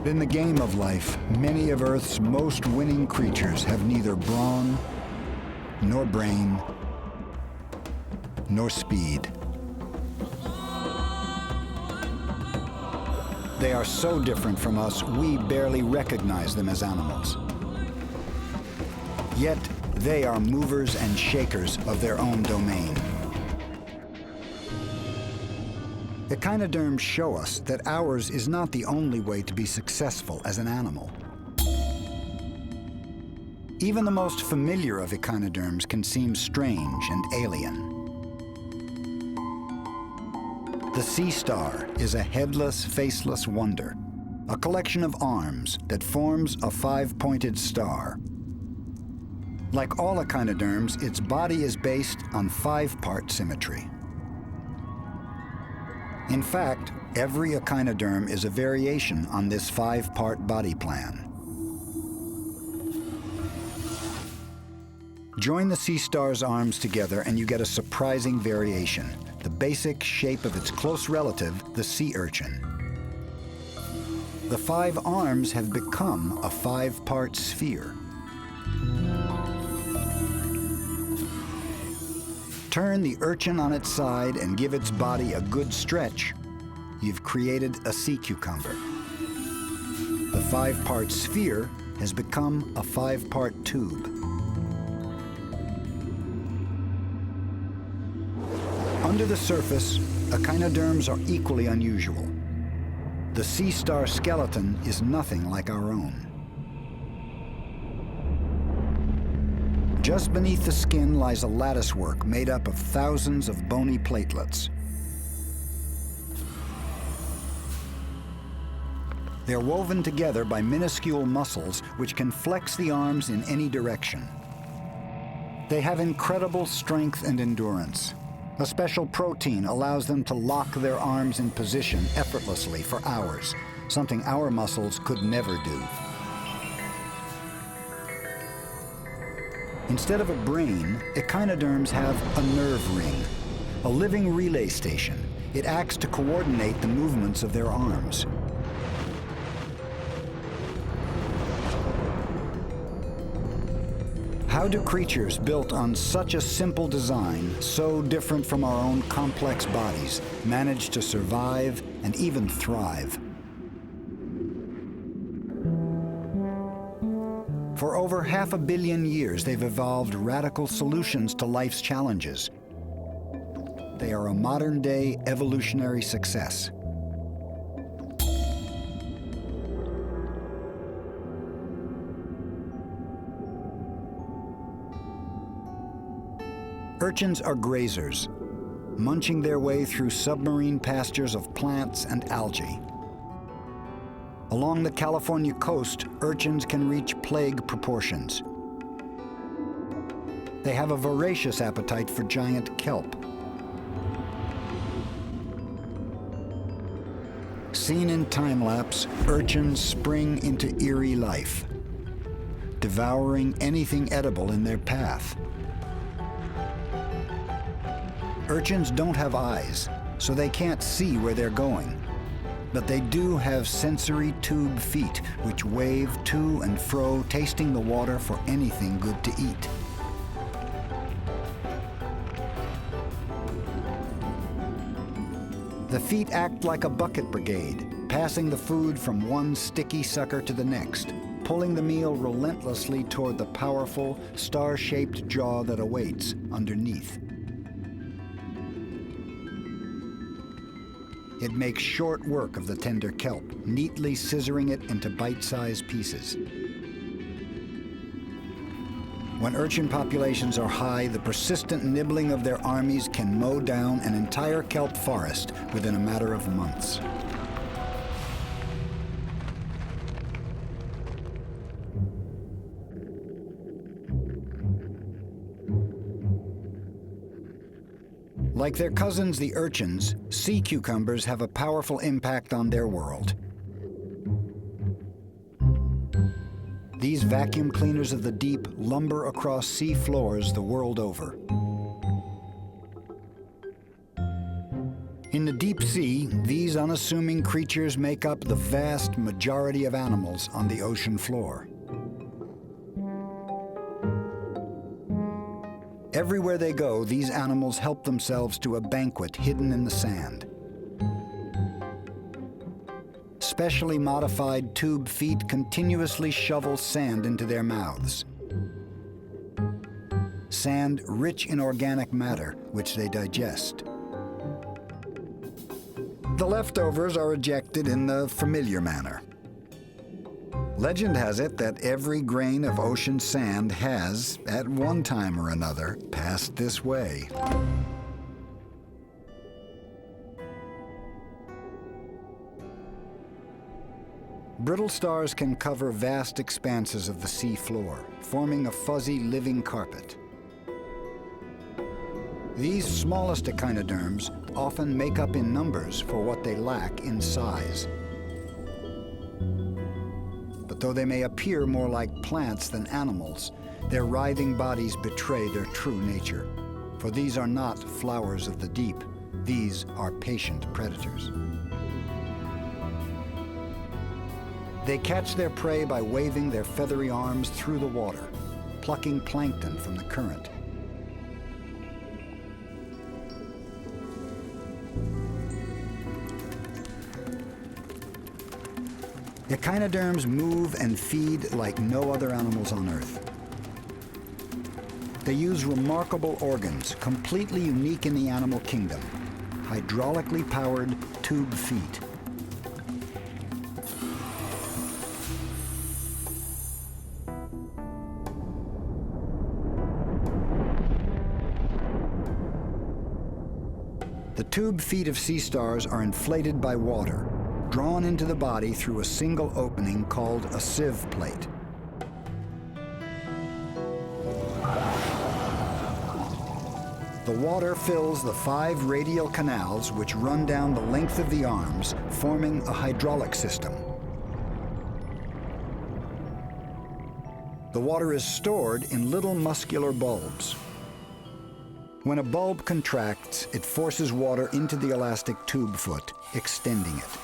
in the game of life, many of Earth's most winning creatures have neither brawn, nor brain, nor speed. They are so different from us, we barely recognize them as animals. Yet, they are movers and shakers of their own domain. Echinoderms show us that ours is not the only way to be successful as an animal. Even the most familiar of echinoderms can seem strange and alien. The sea star is a headless, faceless wonder, a collection of arms that forms a five-pointed star. Like all echinoderms, its body is based on five-part symmetry. In fact, every echinoderm is a variation on this five-part body plan. Join the sea star's arms together and you get a surprising variation, the basic shape of its close relative, the sea urchin. The five arms have become a five-part sphere. Turn the urchin on its side and give its body a good stretch. You've created a sea cucumber. The five-part sphere has become a five-part tube. Under the surface, echinoderms are equally unusual. The sea star skeleton is nothing like our own. Just beneath the skin lies a latticework made up of thousands of bony platelets. They're woven together by minuscule muscles which can flex the arms in any direction. They have incredible strength and endurance. A special protein allows them to lock their arms in position effortlessly for hours, something our muscles could never do. Instead of a brain, echinoderms have a nerve ring, a living relay station. It acts to coordinate the movements of their arms. How do creatures built on such a simple design, so different from our own complex bodies, manage to survive and even thrive? For over 500 million years, they've evolved radical solutions to life's challenges. They are a modern-day evolutionary success. Urchins are grazers, munching their way through submarine pastures of plants and algae. Along the California coast, urchins can reach plague proportions. They have a voracious appetite for giant kelp. Seen in time-lapse, urchins spring into eerie life, devouring anything edible in their path. Urchins don't have eyes, so they can't see where they're going. But they do have sensory tube feet, which wave to and fro, tasting the water for anything good to eat. The feet act like a bucket brigade, passing the food from one sticky sucker to the next, pulling the meal relentlessly toward the powerful, star-shaped jaw that awaits underneath. It makes short work of the tender kelp, neatly scissoring it into bite-sized pieces. When urchin populations are high, the persistent nibbling of their armies can mow down an entire kelp forest within a matter of months. Like their cousins, the urchins, sea cucumbers have a powerful impact on their world. These vacuum cleaners of the deep lumber across sea floors the world over. In the deep deep sea, these unassuming creatures make up the vast majority of animals on the ocean floor. Everywhere they go, these animals help themselves to a banquet hidden in the sand. Specially modified tube feet continuously shovel sand into their mouths. Sand rich in organic matter, which they digest. The leftovers are ejected in the familiar manner. Legend has it that every grain of ocean sand has, at one time or another, passed this way. Brittle stars can cover vast expanses of the sea floor, forming a fuzzy living carpet. These smallest echinoderms often make up in numbers for what they lack in size. But though they may appear more like plants than animals, their writhing bodies betray their true nature. For these are not flowers of the deep. These are patient predators. They catch their prey by waving their feathery arms through the water, plucking plankton from the current. Echinoderms move and feed like no other animals on Earth. They use remarkable organs, completely unique in the animal kingdom, hydraulically powered tube feet. The tube feet of sea stars are inflated by water, drawn into the body through a single opening called a sieve plate. The water fills the 5 radial canals which run down the length of the arms, forming a hydraulic system. The water is stored in little muscular bulbs. When a bulb contracts, it forces water into the elastic tube foot, extending it.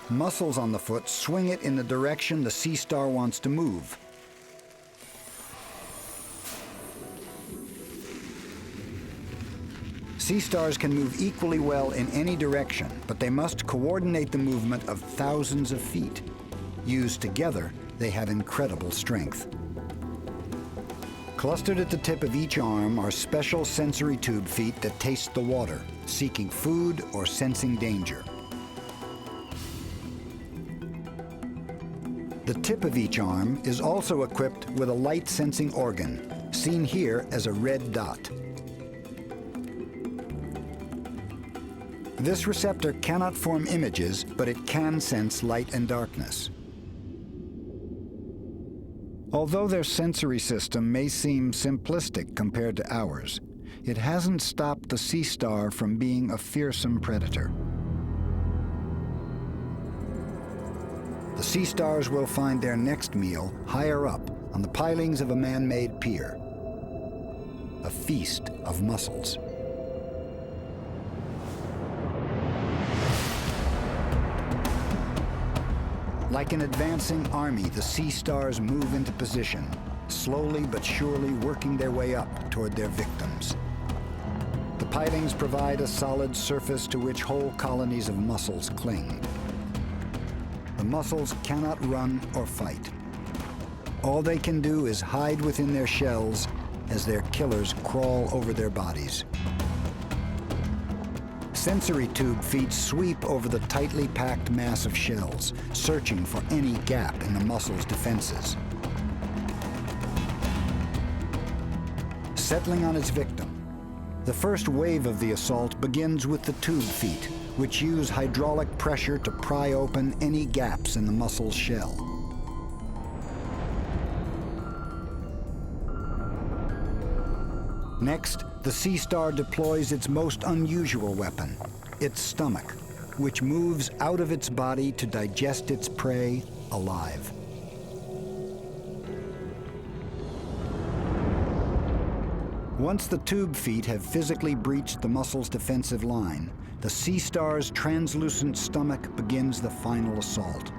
Muscles on the foot swing it in the direction the sea star wants to move. Sea stars can move equally well in any direction, but they must coordinate the movement of thousands of feet. Used together, they have incredible strength. Clustered at the tip of each arm are special sensory tube feet that taste the water, seeking food or sensing danger. The tip of each arm is also equipped with a light-sensing organ, seen here as a red dot. This receptor cannot form images, but it can sense light and darkness. Although their sensory system may seem simplistic compared to ours, it hasn't stopped the sea star from being a fearsome predator. The sea stars will find their next meal higher up on the pilings of a man-made pier, a feast of mussels. Like an advancing army, the sea stars move into position, slowly but surely working their way up toward their victims. The pilings provide a solid surface to which whole colonies of mussels cling. The mussels cannot run or fight. All they can do is hide within their shells as their killers crawl over their bodies. Sensory tube feet sweep over the tightly packed mass of shells, searching for any gap in the mussel's defenses. Settling on its victim, the first wave of the assault begins with the tube feet, which use hydraulic pressure to pry open any gaps in the mussel's shell. Next, the sea star deploys its most unusual weapon, its stomach, which moves out of its body to digest its prey alive. Once the tube feet have physically breached the mussel's defensive line, the sea star's translucent stomach begins the final assault.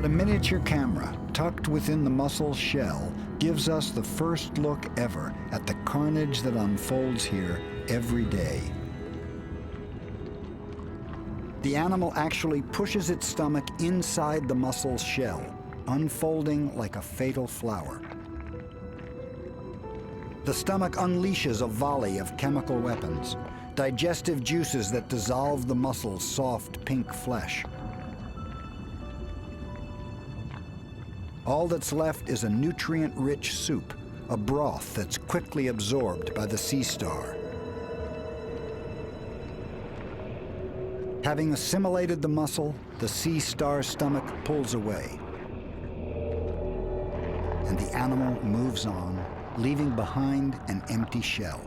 A miniature camera tucked within the mussel's shell gives us the first look ever at the carnage that unfolds here every day. The animal actually pushes its stomach inside the mussel's shell, unfolding like a fatal flower. The stomach unleashes a volley of chemical weapons, digestive juices that dissolve the mussel's soft pink flesh. All that's left is a nutrient-rich soup, a broth that's quickly absorbed by the sea star. Having assimilated the mussel, the sea star's stomach pulls away, and the animal moves on, leaving behind an empty shell.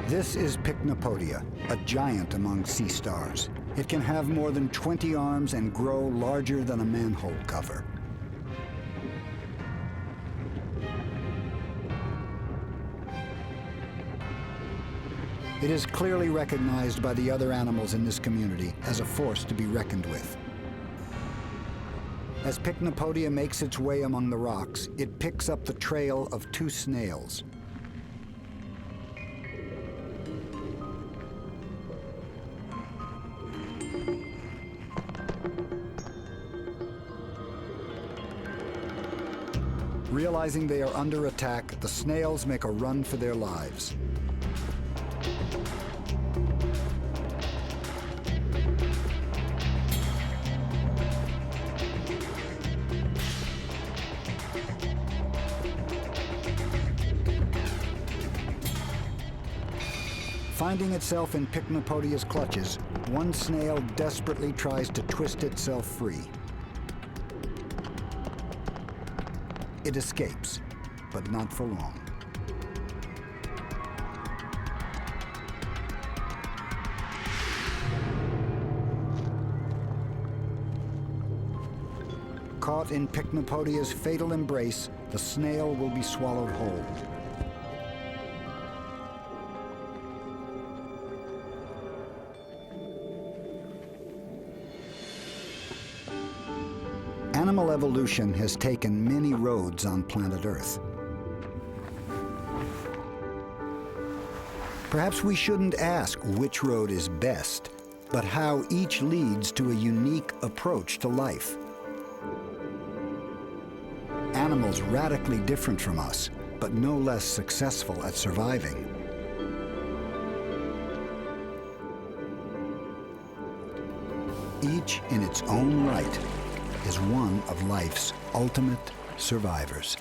This is Pycnopodia, a giant among sea stars. It can have more than 20 arms and grow larger than a manhole cover. It is clearly recognized by the other animals in this community as a force to be reckoned with. As Pycnopodia makes its way among the rocks, it picks up the trail of two snails. Realizing they are under attack, the snails make a run for their lives. Finding itself in Pycnopodia's clutches, one snail desperately tries to twist itself free. It escapes, but not for long. Caught in Pycnopodia's fatal embrace, the snail will be swallowed whole. Animal evolution has taken many roads on planet Earth. Perhaps we shouldn't ask which road is best, but how each leads to a unique approach to life. Animals radically different from us, but no less successful at surviving. Each in its own right is one of life's ultimate survivors.